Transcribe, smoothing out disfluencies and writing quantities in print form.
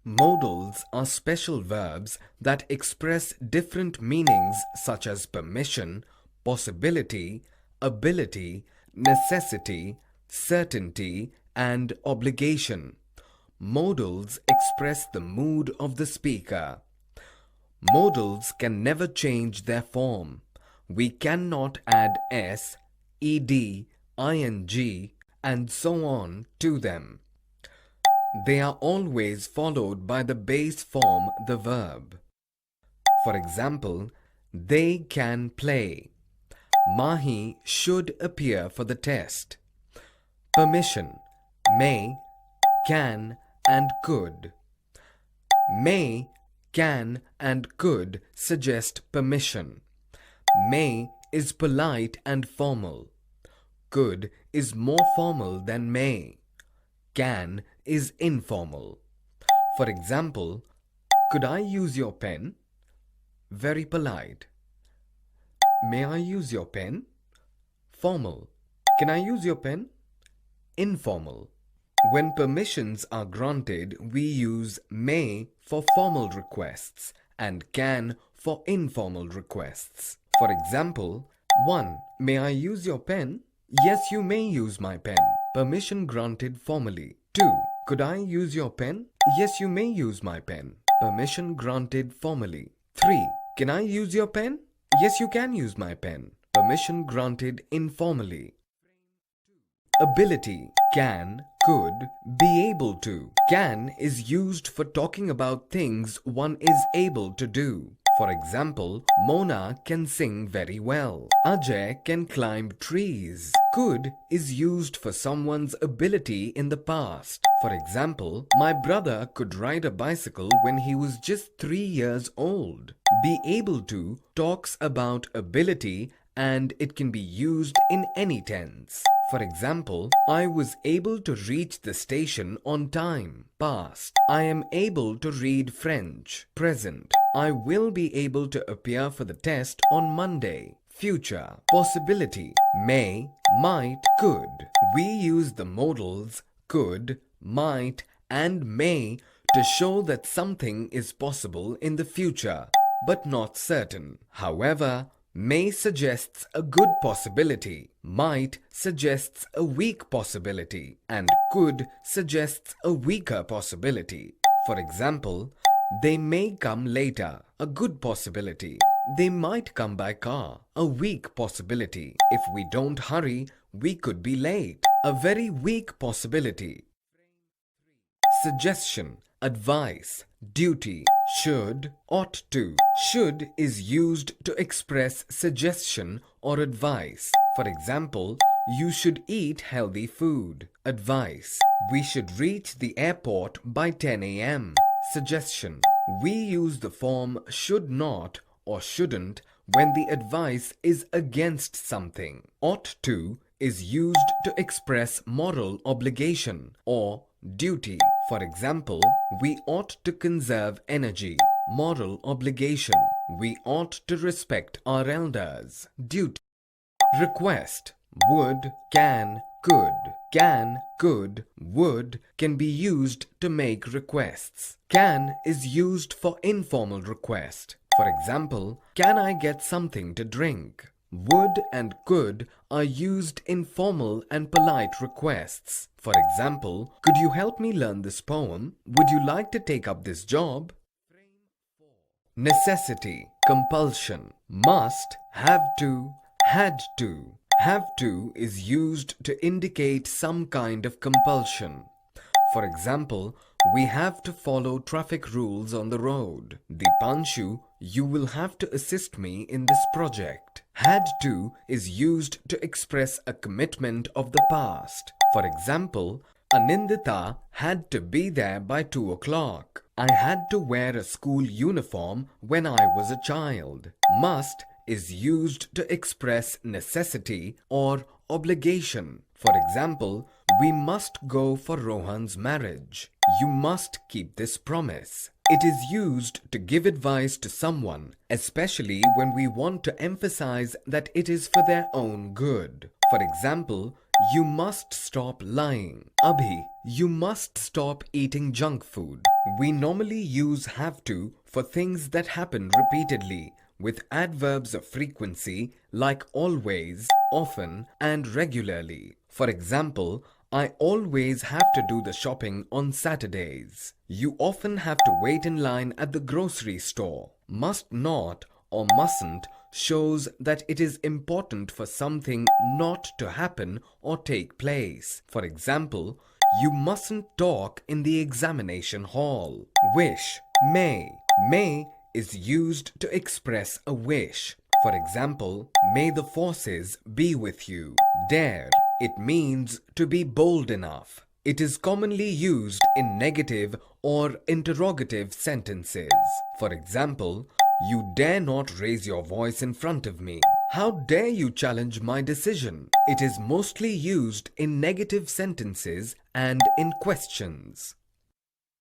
Modals are special verbs that express different meanings such as permission, possibility, ability, necessity, certainty, and obligation. Modals express the mood of the speaker. Modals can never change their form. We cannot add s, ed, ing, and so on to them. They are always followed by the base form, the verb. For example, they can play. Mahi should appear for the test. Permission, may, can, and could. May, can, and could suggest permission. May is polite and formal. Could is more formal than may. Can is informal. For example, could I use your pen? Very polite. May I use your pen? Formal. Can I use your pen? Informal. When permissions are granted, we use may for formal requests and can for informal requests. For example, 1. May I use your pen? Yes, you may use my pen. Permission granted formally. 2. Could I use your pen? Yes, you may use my pen. Permission granted formally. 3. Can I use your pen? Yes, you can use my pen. Permission granted informally. Ability, can, could, be able to. Can is used for talking about things one is able to do. For example, Mona can sing very well. Ajay can climb trees. Could is used for someone's ability in the past. For example, my brother could ride a bicycle when he was just 3 years old. Be able to talks about ability and it can be used in any tense. For example, I was able to reach the station on time. Past. I am able to read French. Present. I will be able to appear for the test on Monday. Future. Possibility. May, might, could. We use the modals could, might, and may to show that something is possible in the future, but not certain. However, may suggests a good possibility, might suggests a weak possibility, and could suggests a weaker possibility. For example, they may come later, a good possibility. They might come by car, a weak possibility. If we don't hurry, we could be late, a very weak possibility. Suggestion, advice, duty, should, ought to. Should is used to express suggestion or advice. For example, you should eat healthy food. Advice, we should reach the airport by 10 a.m. Suggestion, we use the form should not or shouldn't when the advice is against something. Ought to is used to express moral obligation or duty. For example, we ought to conserve energy. Moral obligation. We ought to respect our elders. Duty. Request. Would, can, could. Can, could, would can be used to make requests. Can is used for informal request. For example, can I get something to drink? Would and could are used in formal and polite requests. For example, could you help me learn this poem? Would you like to take up this job? Necessity, compulsion, must, have to, had to. Have to is used to indicate some kind of compulsion. For example, we have to follow traffic rules on the road. Dipanshu, you will have to assist me in this project. Had to is used to express a commitment of the past. For example, Anindita had to be there by 2 o'clock. I had to wear a school uniform when I was a child. Must is used to express necessity or obligation. For example, we must go for Rohan's marriage. You must keep this promise. It is used to give advice to someone, especially when we want to emphasize that it is for their own good. For example, you must stop lying. Abhi, you must stop eating junk food. We normally use have to for things that happen repeatedly with adverbs of frequency like always, often, and regularly. For example, I always have to do the shopping on Saturdays. You often have to wait in line at the grocery store. Must not or mustn't shows that it is important for something not to happen or take place. For example, you mustn't talk in the examination hall. Wish, may. May is used to express a wish. For example, may the forces be with you. Dare. It means to be bold enough. It is commonly used in negative or interrogative sentences. For example, you dare not raise your voice in front of me. How dare you challenge my decision? It is mostly used in negative sentences and in questions.